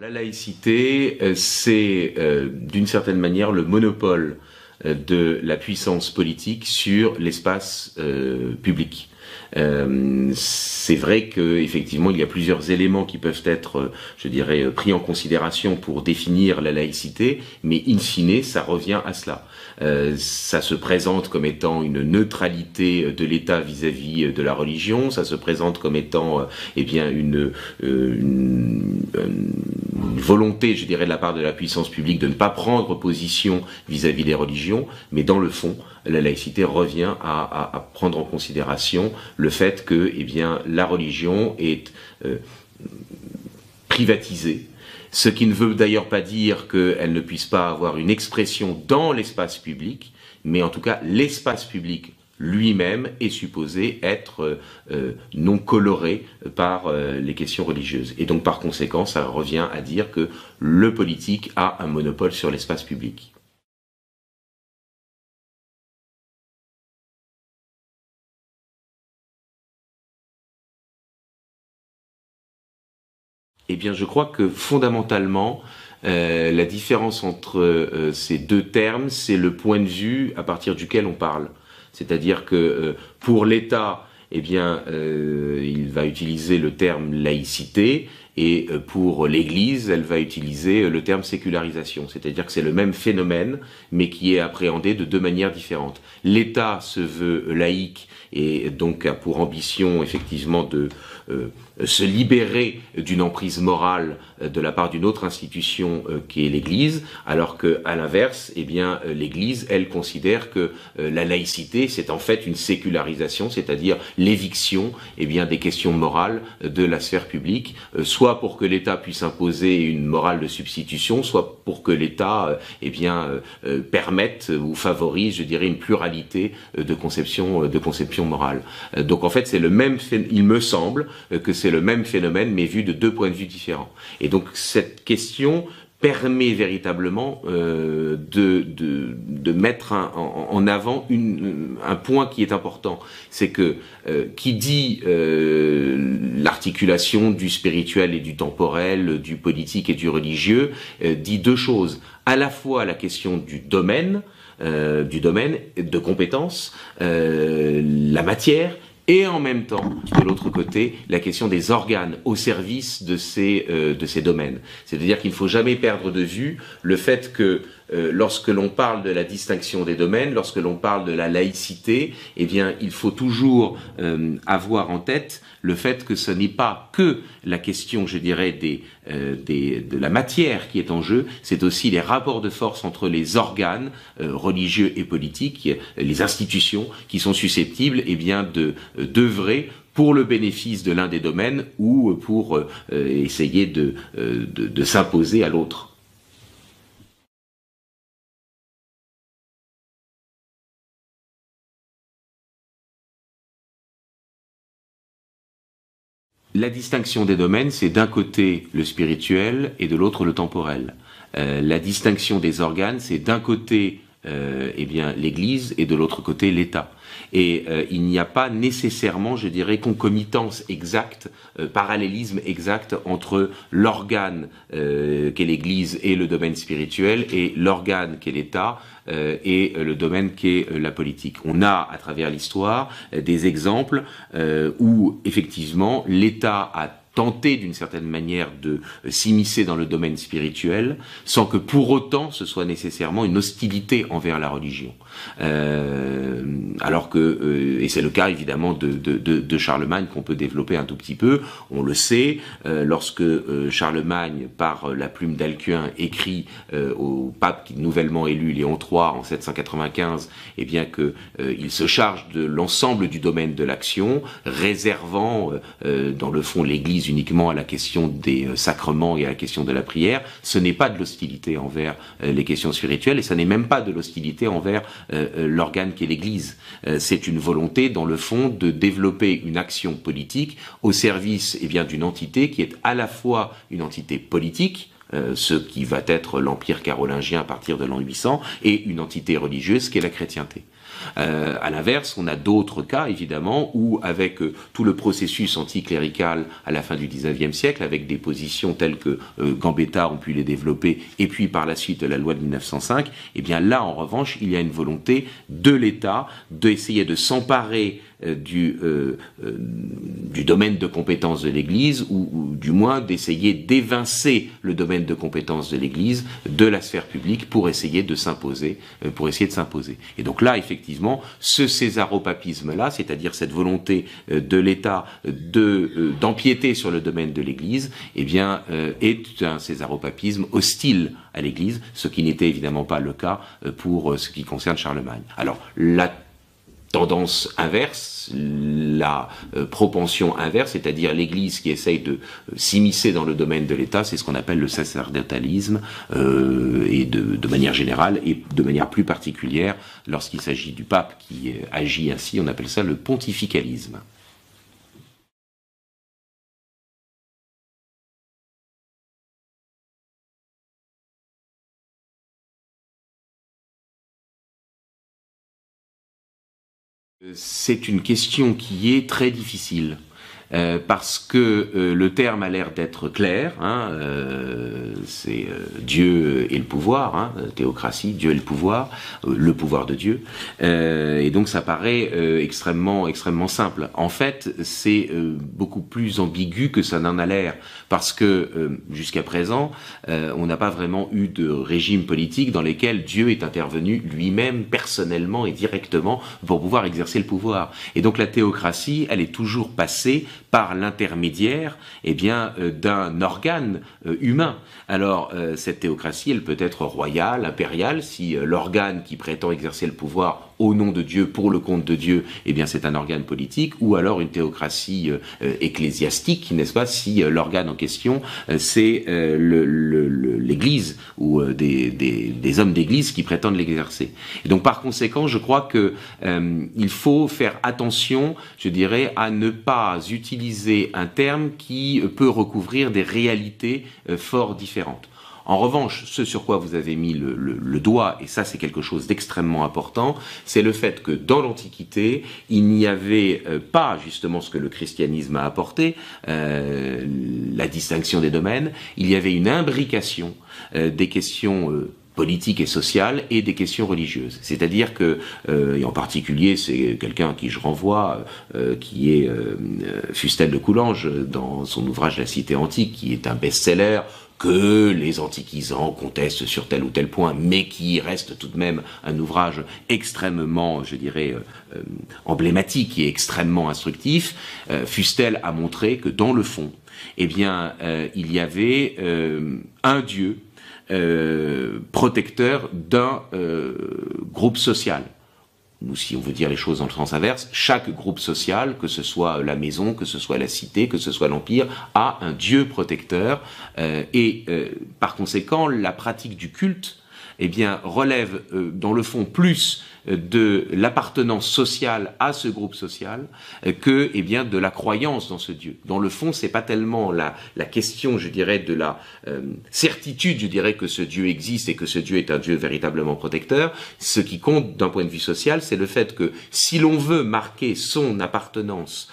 La laïcité, c'est d'une certaine manière le monopole de la puissance politique sur l'espace public. C'est vrai qu'effectivement il y a plusieurs éléments qui peuvent être, je dirais, pris en considération pour définir la laïcité, mais in fine, ça revient à cela. Ça se présente comme étant une neutralité de l'État vis-à-vis de la religion, ça se présente comme étant eh bien une volonté, je dirais, de la part de la puissance publique de ne pas prendre position vis-à-vis des religions, mais dans le fond, la laïcité revient à prendre en considération le fait que eh bien, la religion est privatisée, ce qui ne veut d'ailleurs pas dire qu'elle ne puisse pas avoir une expression dans l'espace public, mais en tout cas l'espace public lui-même est supposé être non coloré par les questions religieuses. Et donc par conséquent, ça revient à dire que le politique a un monopole sur l'espace public. Eh bien, je crois que fondamentalement, la différence entre ces deux termes, c'est le point de vue à partir duquel on parle. C'est-à-dire que pour l'État, eh bien, il va utiliser le terme laïcité, et pour l'Église, elle va utiliser le terme sécularisation. C'est-à-dire que c'est le même phénomène, mais qui est appréhendé de deux manières différentes. L'État se veut laïque et donc a pour ambition effectivement de se libérer d'une emprise morale de la part d'une autre institution qui est l'Église, alors que à l'inverse, eh bien l'Église, elle considère que la laïcité, c'est en fait une sécularisation, c'est-à-dire l'éviction, eh bien des questions morales de la sphère publique, soit pour que l'État puisse imposer une morale de substitution, soit pour que l'État, eh bien permette ou favorise, je dirais, une pluralité de conception morale. Donc en fait, c'est le même, il me semble que c'est le même phénomène, mais vu de deux points de vue différents. Et donc cette question permet véritablement de mettre en avant un point qui est important. C'est que qui dit l'articulation du spirituel et du temporel, du politique et du religieux, dit deux choses. À la fois la question du domaine de compétences, la matière, et en même temps, de l'autre côté, la question des organes au service de ces domaines. C'est-à-dire qu'il ne faut jamais perdre de vue le fait que lorsque l'on parle de la distinction des domaines, lorsque l'on parle de la laïcité, eh bien, il faut toujours avoir en tête le fait que ce n'est pas que la question, je dirais, de la matière qui est en jeu, c'est aussi les rapports de force entre les organes religieux et politiques, les institutions qui sont susceptibles, eh bien, d'œuvrer pour le bénéfice de l'un des domaines ou pour essayer de s'imposer à l'autre. La distinction des domaines, c'est d'un côté le spirituel et de l'autre le temporel. La distinction des organes, c'est d'un côté eh bien l'Église et de l'autre côté l'État. Et il n'y a pas nécessairement, je dirais, concomitance exacte, parallélisme exact entre l'organe qu'est l'Église et le domaine spirituel et l'organe qu'est l'État et le domaine qu'est la politique. On a, à travers l'histoire, des exemples où, effectivement, l'État a tenté d'une certaine manière de s'immiscer dans le domaine spirituel, sans que pour autant ce soit nécessairement une hostilité envers la religion. Alors que, et c'est le cas évidemment de Charlemagne qu'on peut développer un tout petit peu, on le sait, lorsque Charlemagne, par la plume d'Alcuin, écrit au pape nouvellement élu Léon III en 795, eh bien que il se charge de l'ensemble du domaine de l'action, réservant dans le fond l'Église uniquement à la question des sacrements et à la question de la prière. Ce n'est pas de l'hostilité envers les questions spirituelles et ça n'est même pas de l'hostilité envers l'organe qu'est l'Église. C'est une volonté, dans le fond, de développer une action politique au service eh bien, d'une entité qui est à la fois une entité politique, ce qui va être l'Empire carolingien à partir de l'an 800, et une entité religieuse qui est la chrétienté. À l'inverse, on a d'autres cas, évidemment, où avec tout le processus anticlérical à la fin du XIXe siècle, avec des positions telles que Gambetta ont pu les développer, et puis par la suite la loi de 1905, eh bien là, en revanche, il y a une volonté de l'État d'essayer de s'emparer du domaine de compétence de l'Église, ou du moins d'essayer d'évincer le domaine de compétence de l'Église de la sphère publique pour essayer de s'imposer, Et donc là, effectivement, ce césaropapisme-là, c'est-à-dire cette volonté de l'État d'empiéter sur le domaine de l'Église, eh bien, est un césaropapisme hostile à l'Église, ce qui n'était évidemment pas le cas pour ce qui concerne Charlemagne. Alors, la tendance inverse, la propension inverse, c'est-à-dire l'Église qui essaye de s'immiscer dans le domaine de l'État, c'est ce qu'on appelle le sacerdotalisme, et de manière générale, et de manière plus particulière, lorsqu'il s'agit du pape qui agit ainsi, on appelle ça le pontificalisme. C'est une question qui est très difficile. Parce que le terme a l'air d'être clair, c'est Dieu et le pouvoir, théocratie, Dieu et le pouvoir de Dieu, et donc ça paraît extrêmement simple. En fait, c'est beaucoup plus ambigu que ça n'en a l'air, parce que jusqu'à présent, on n'a pas vraiment eu de régime politique dans lesquels Dieu est intervenu lui-même, personnellement et directement, pour pouvoir exercer le pouvoir. Et donc la théocratie, elle est toujours passée par l'intermédiaire d'un organe humain. Alors cette théocratie, elle peut être royale, impériale, si l'organe qui prétend exercer le pouvoir au nom de Dieu, pour le compte de Dieu, eh bien c'est un organe politique, ou alors une théocratie ecclésiastique, n'est-ce pas, si l'organe en question c'est l'Église ou des hommes d'Église qui prétendent l'exercer. Et donc par conséquent, je crois que il faut faire attention, je dirais, à ne pas utiliser un terme qui peut recouvrir des réalités fort différentes. En revanche, ce sur quoi vous avez mis le doigt, et ça c'est quelque chose d'extrêmement important, c'est le fait que dans l'Antiquité, il n'y avait pas justement ce que le christianisme a apporté, la distinction des domaines, il y avait une imbrication des questions politique et sociale et des questions religieuses. C'est-à-dire que, et en particulier, c'est quelqu'un à qui je renvoie, qui est Fustel de Coulanges, dans son ouvrage La Cité antique, qui est un best-seller, que les antiquisants contestent sur tel ou tel point, mais qui reste tout de même un ouvrage extrêmement, je dirais, emblématique et extrêmement instructif. Fustel a montré que dans le fond, eh bien, il y avait un Dieu protecteur d'un groupe social. Ou si on veut dire les choses dans le sens inverse, chaque groupe social, que ce soit la maison, que ce soit la cité, que ce soit l'empire, a un Dieu protecteur, et par conséquent, la pratique du culte, eh bien, relève dans le fond plus de l'appartenance sociale à ce groupe social que, eh bien, de la croyance dans ce Dieu. Dans le fond, c'est pas tellement la question, je dirais, de la certitude, je dirais, que ce Dieu existe et que ce Dieu est un Dieu véritablement protecteur. Ce qui compte d'un point de vue social, c'est le fait que si l'on veut marquer son appartenance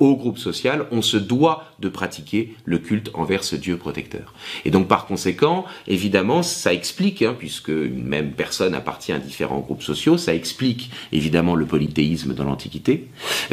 au groupe social, on se doit de pratiquer le culte envers ce Dieu protecteur. Et donc, par conséquent, évidemment, ça explique, puisque une même personne appartient à différents groupes sociaux, ça explique évidemment le polythéisme dans l'Antiquité.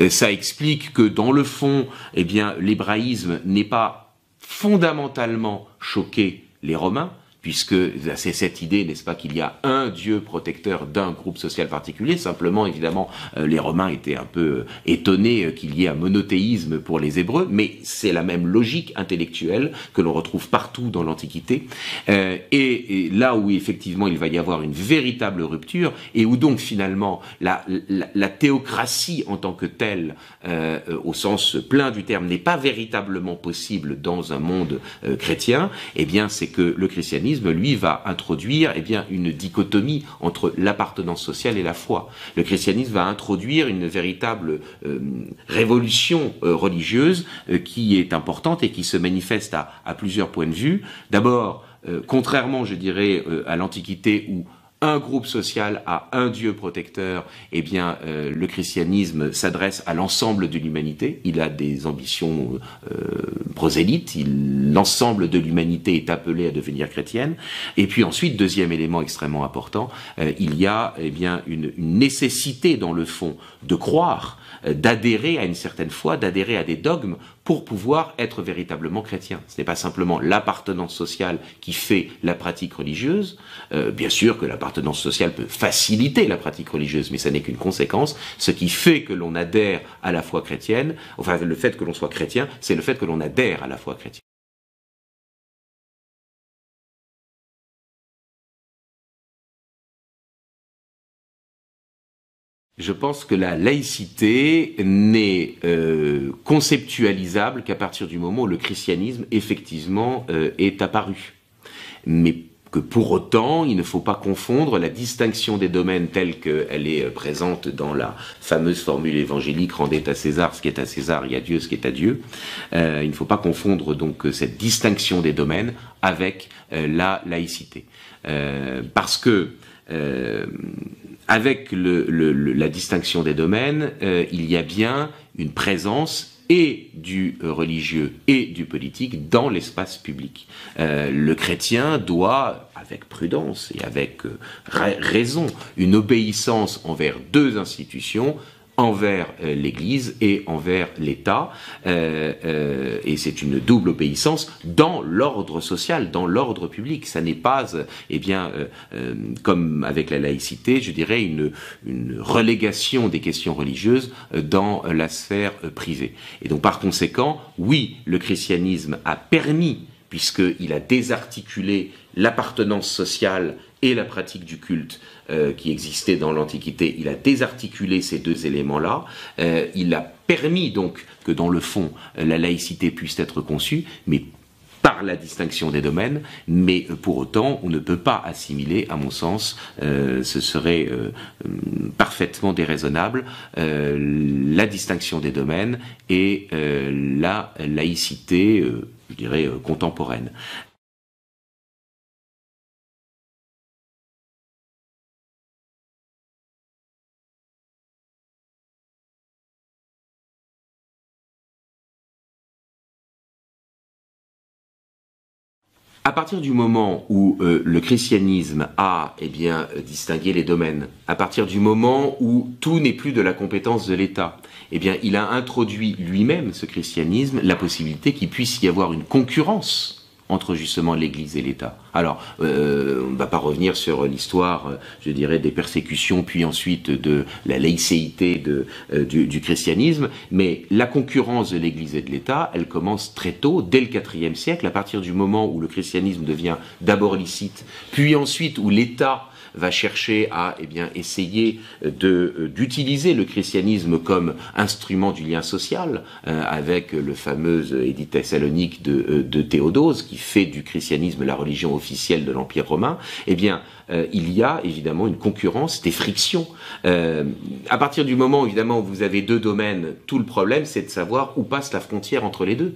Ça explique que dans le fond, eh bien, l'hébraïsme n'est pas fondamentalement choqué les Romains, puisque c'est cette idée, n'est-ce pas, qu'il y a un Dieu protecteur d'un groupe social particulier. Simplement, évidemment, les Romains étaient un peu étonnés qu'il y ait un monothéisme pour les Hébreux, mais c'est la même logique intellectuelle que l'on retrouve partout dans l'Antiquité. Et là où effectivement il va y avoir une véritable rupture, et où donc finalement la théocratie en tant que telle, au sens plein du terme, n'est pas véritablement possible dans un monde chrétien, eh bien c'est que le christianisme, lui, va introduire une dichotomie entre l'appartenance sociale et la foi. Le christianisme va introduire une véritable révolution religieuse qui est importante et qui se manifeste à plusieurs points de vue. D'abord, contrairement, je dirais, à l'Antiquité où un groupe social a un Dieu protecteur, eh bien, le christianisme s'adresse à l'ensemble de l'humanité. Il a des ambitions prosélytes. L'ensemble de l'humanité est appelé à devenir chrétienne. Et puis ensuite, deuxième élément extrêmement important, il y a eh bien une nécessité dans le fond de croire, d'adhérer à une certaine foi, d'adhérer à des dogmes pour pouvoir être véritablement chrétien. Ce n'est pas simplement l'appartenance sociale qui fait la pratique religieuse. Bien sûr que l'appartenance sociale peut faciliter la pratique religieuse, mais ça n'est qu'une conséquence. Ce qui fait que l'on adhère à la foi chrétienne, enfin le fait que l'on soit chrétien, c'est le fait que l'on adhère à la foi chrétienne. Je pense que la laïcité n'est conceptualisable qu'à partir du moment où le christianisme, effectivement, est apparu. Mais que pour autant, il ne faut pas confondre la distinction des domaines telle qu'elle est présente dans la fameuse formule évangélique « Rendez à César ce qui est à César et à Dieu ce qui est à Dieu ». Il ne faut pas confondre donc cette distinction des domaines avec la laïcité. Parce que avec la distinction des domaines, il y a bien une présence et du religieux et du politique dans l'espace public. Le chrétien doit, avec prudence et avec raison, une obéissance envers deux institutions, envers l'Église et envers l'État, et c'est une double obéissance dans l'ordre social, dans l'ordre public. Ça n'est pas, eh bien, comme avec la laïcité, je dirais une relégation des questions religieuses dans la sphère privée. Et donc, par conséquent, oui, le christianisme a permis, puisqu'il a désarticulé l'appartenance sociale et la pratique du culte qui existait dans l'Antiquité, il a désarticulé ces deux éléments-là, il a permis donc que dans le fond la laïcité puisse être conçue, mais par la distinction des domaines, mais pour autant on ne peut pas assimiler, à mon sens, ce serait parfaitement déraisonnable, la distinction des domaines et la laïcité, je dirais, contemporaine. À partir du moment où le christianisme a eh bien, distingué les domaines, à partir du moment où tout n'est plus de la compétence de l'État, eh bien, il a introduit lui-même, ce christianisme, la possibilité qu'il puisse y avoir une concurrence entre justement l'Église et l'État. Alors, on ne va pas revenir sur l'histoire, je dirais, des persécutions, puis ensuite de la laïcité du christianisme, mais la concurrence de l'Église et de l'État, elle commence très tôt, dès le IVe siècle, à partir du moment où le christianisme devient d'abord licite, puis ensuite où l'État va chercher à eh bien, essayer d'utiliser le christianisme comme instrument du lien social, avec le fameux édit thessalonique de Théodose, qui fait du christianisme la religion officielle de l'Empire romain, eh bien, il y a évidemment une concurrence, des frictions. À partir du moment, évidemment, où vous avez deux domaines, tout le problème, c'est de savoir où passe la frontière entre les deux.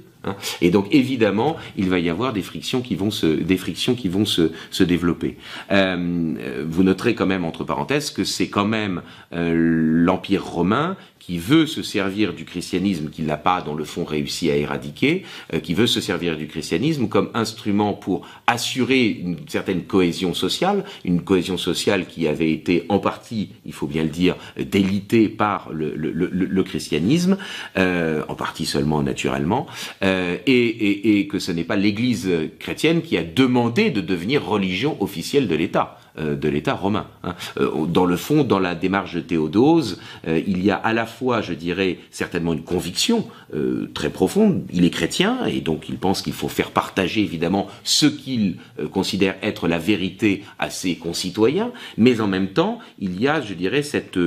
Et donc évidemment, il va y avoir des frictions qui vont se développer. Vous noterez quand même entre parenthèses que c'est quand même l'Empire romain qui veut se servir du christianisme qu'il n'a pas dans le fond réussi à éradiquer, qui veut se servir du christianisme comme instrument pour assurer une certaine cohésion sociale, une cohésion sociale qui avait été en partie, il faut bien le dire, délitée par le christianisme, en partie seulement naturellement, et que ce n'est pas l'Église chrétienne qui a demandé de devenir religion officielle de l'État romain. Dans le fond, dans la démarche de Théodose, il y a à la fois, je dirais, certainement une conviction très profonde. Il est chrétien et donc il pense qu'il faut faire partager évidemment ce qu'il considère être la vérité à ses concitoyens, mais en même temps, il y a, je dirais, cette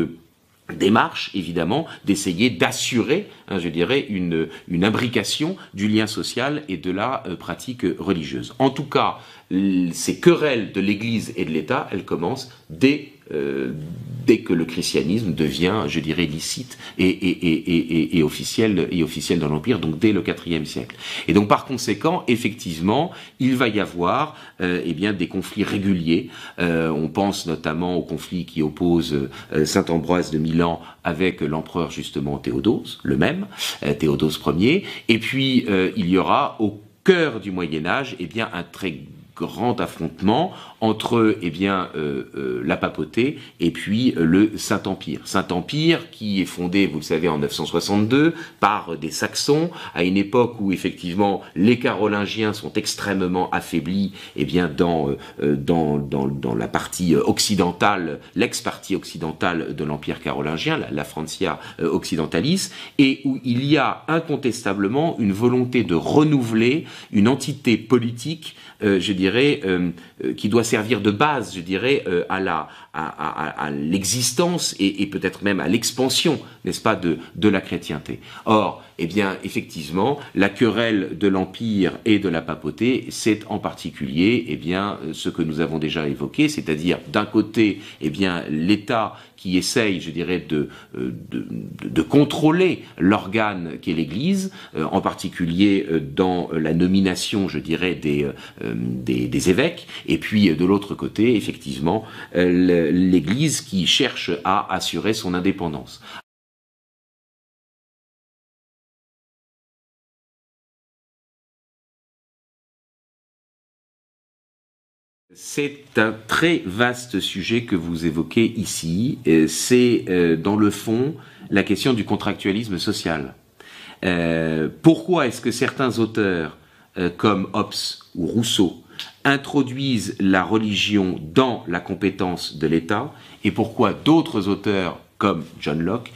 démarche, évidemment, d'essayer d'assurer, je dirais, une imbrication du lien social et de la pratique religieuse. En tout cas, ces querelles de l'Église et de l'État, elles commencent dès que le christianisme devient, je dirais, licite et officiel dans l'Empire, donc dès le IVe siècle. Et donc par conséquent, effectivement, il va y avoir des conflits réguliers. On pense notamment au conflit qui oppose saint Ambroise de Milan avec l'empereur justement Théodose, le même, Théodose Ier. Et puis il y aura au cœur du Moyen Âge un très grand affrontement entre la papauté et puis le Saint-Empire. Saint-Empire qui est fondé, vous le savez, en 962 par des Saxons, à une époque où effectivement les Carolingiens sont extrêmement affaiblis dans la partie occidentale, l'ex-partie occidentale de l'Empire carolingien, la Francia occidentalis, et où il y a incontestablement une volonté de renouveler une entité politique qui doit servir de base, à l'existence et peut-être même à l'expansion, n'est-ce pas, de la chrétienté. Or, effectivement, la querelle de l'Empire et de la papauté, c'est en particulier, ce que nous avons déjà évoqué, c'est-à-dire d'un côté, l'État qui essaye, de contrôler l'organe qu'est l'Église, en particulier dans la nomination, des évêques, et puis de l'autre côté, effectivement, l'Église qui cherche à assurer son indépendance. C'est un très vaste sujet que vous évoquez ici. C'est, dans le fond, la question du contractualisme social. Pourquoi est-ce que certains auteurs, comme Hobbes ou Rousseau, introduisent la religion dans la compétence de l'État, et pourquoi d'autres auteurs, comme John Locke,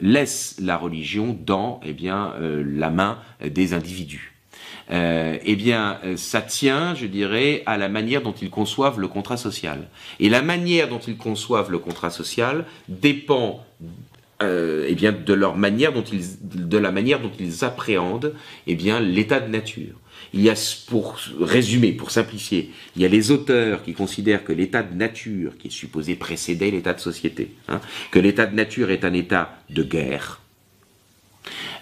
laissent la religion dans la main des individus? Ça tient, à la manière dont ils conçoivent le contrat social. Et la manière dont ils conçoivent le contrat social dépend de la manière dont ils appréhendent l'état de nature. Il y a, pour résumer, pour simplifier, il y a les auteurs qui considèrent que l'état de nature, qui est supposé précéder l'état de société, que l'état de nature est un état de guerre,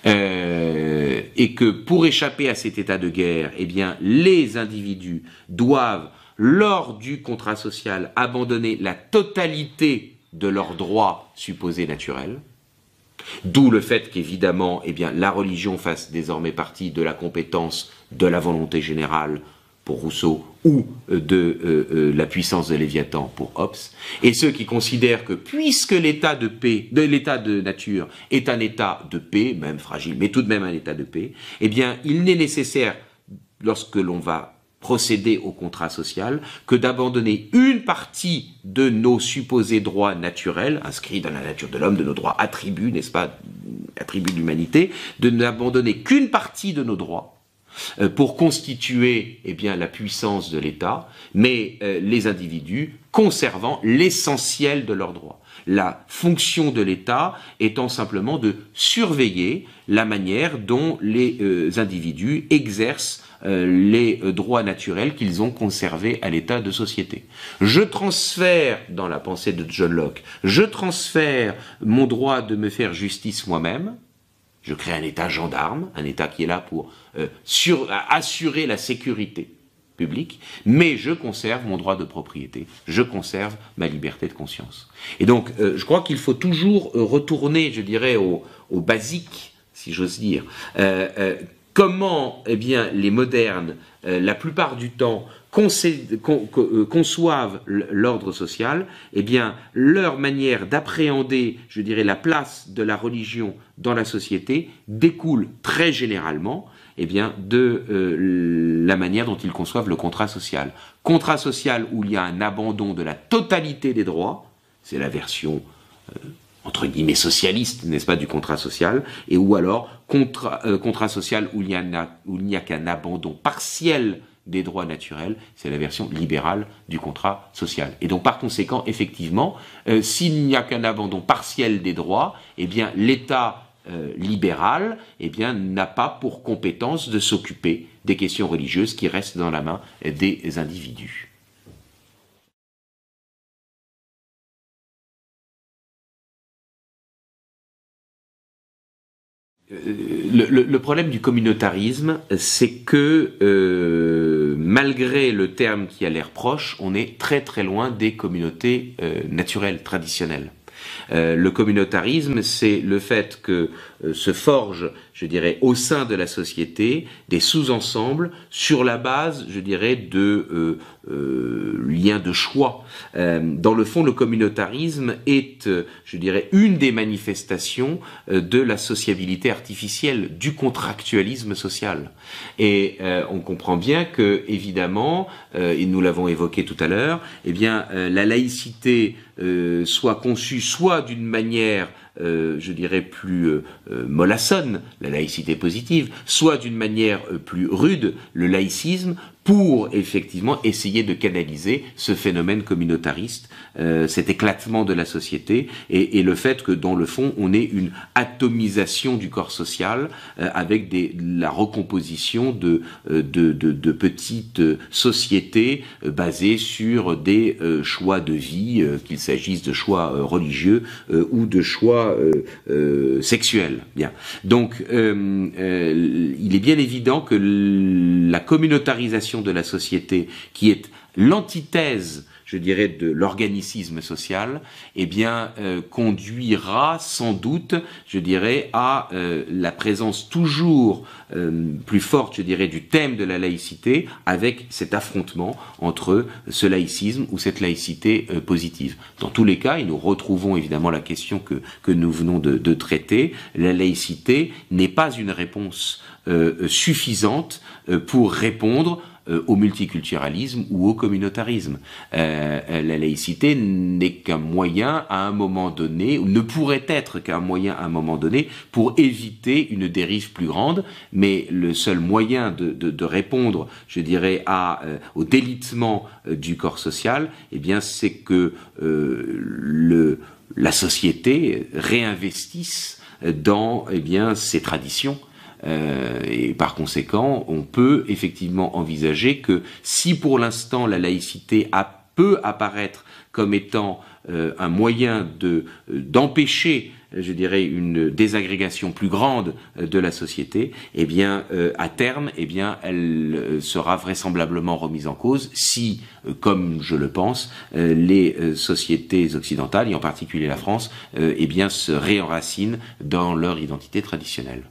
et que pour échapper à cet état de guerre, les individus doivent, lors du contrat social, abandonner la totalité de leurs droits supposés naturels. D'où le fait qu'évidemment, la religion fasse désormais partie de la compétence de la volonté générale pour Rousseau, ou de la puissance de Léviathan pour Hobbes, et ceux qui considèrent que puisque l'état de nature est un état de paix, même fragile, mais tout de même un état de paix, il n'est nécessaire, lorsque l'on va procéder au contrat social, que d'abandonner une partie de nos supposés droits naturels, inscrits dans la nature de l'homme, de nos droits attributs, n'est-ce pas, attributs de l'humanité, de n'abandonner qu'une partie de nos droits, pour constituer la puissance de l'État, mais les individus conservant l'essentiel de leurs droits. La fonction de l'État étant simplement de surveiller la manière dont les individus exercent les droits naturels qu'ils ont conservés à l'état de société. Je transfère, dans la pensée de John Locke, je transfère mon droit de me faire justice moi-même. Je crée un État gendarme, un État qui est là pour assurer la sécurité publique, mais je conserve mon droit de propriété, je conserve ma liberté de conscience. Et donc, je crois qu'il faut toujours retourner, au basique, si j'ose dire. Comment, les modernes, la plupart du temps, conçoivent l'ordre social, leur manière d'appréhender, la place de la religion dans la société découle très généralement de la manière dont ils conçoivent le contrat social. Contrat social où il y a un abandon de la totalité des droits, c'est la version entre guillemets socialiste, n'est-ce pas, du contrat social, et ou alors contrat social où il n'y a qu'un abandon partiel des droits naturels, c'est la version libérale du contrat social. Et donc par conséquent, effectivement, s'il n'y a qu'un abandon partiel des droits, l'État libéral n'a pas pour compétence de s'occuper des questions religieuses qui restent dans la main des individus. Le problème du communautarisme, c'est que malgré le terme qui a l'air proche, on est très très loin des communautés naturelles, traditionnelles. Le communautarisme, c'est le fait que se forgent, je dirais, au sein de la société, des sous-ensembles sur la base, je dirais, de liens de choix. Dans le fond, le communautarisme est, je dirais, une des manifestations de la sociabilité artificielle, du contractualisme social. Et on comprend bien que, évidemment, et nous l'avons évoqué tout à l'heure, eh bien, la laïcité soit conçue soit d'une manière je dirais plus mollassonne, la laïcité positive, soit d'une manière plus rude, le laïcisme, pour effectivement essayer de canaliser ce phénomène communautariste, cet éclatement de la société et le fait que dans le fond on ait une atomisation du corps social avec la recomposition de petites sociétés basées sur des choix de vie, qu'il s'agisse de choix religieux ou de choix sexuels. Bien. Donc il est bien évident que la communautarisation de la société, qui est l'antithèse, je dirais, de l'organicisme social, eh bien, conduira sans doute, je dirais, à la présence toujours plus forte, je dirais, du thème de la laïcité, avec cet affrontement entre ce laïcisme ou cette laïcité positive. Dans tous les cas, et nous retrouvons évidemment la question que nous venons de traiter, la laïcité n'est pas une réponse suffisante pour répondre au multiculturalisme ou au communautarisme. La laïcité n'est qu'un moyen à un moment donné, ou ne pourrait être qu'un moyen à un moment donné, pour éviter une dérive plus grande, mais le seul moyen de répondre, je dirais, au délitement du corps social, eh bien, c'est que la société réinvestisse dans, eh bien, ses traditions. Et par conséquent, on peut effectivement envisager que si pour l'instant la laïcité peut apparaître comme étant un moyen d'empêcher, je dirais, une désagrégation plus grande de la société, eh bien, à terme, eh bien, elle sera vraisemblablement remise en cause si, comme je le pense, les sociétés occidentales, et en particulier la France, eh bien, se réenracinent dans leur identité traditionnelle.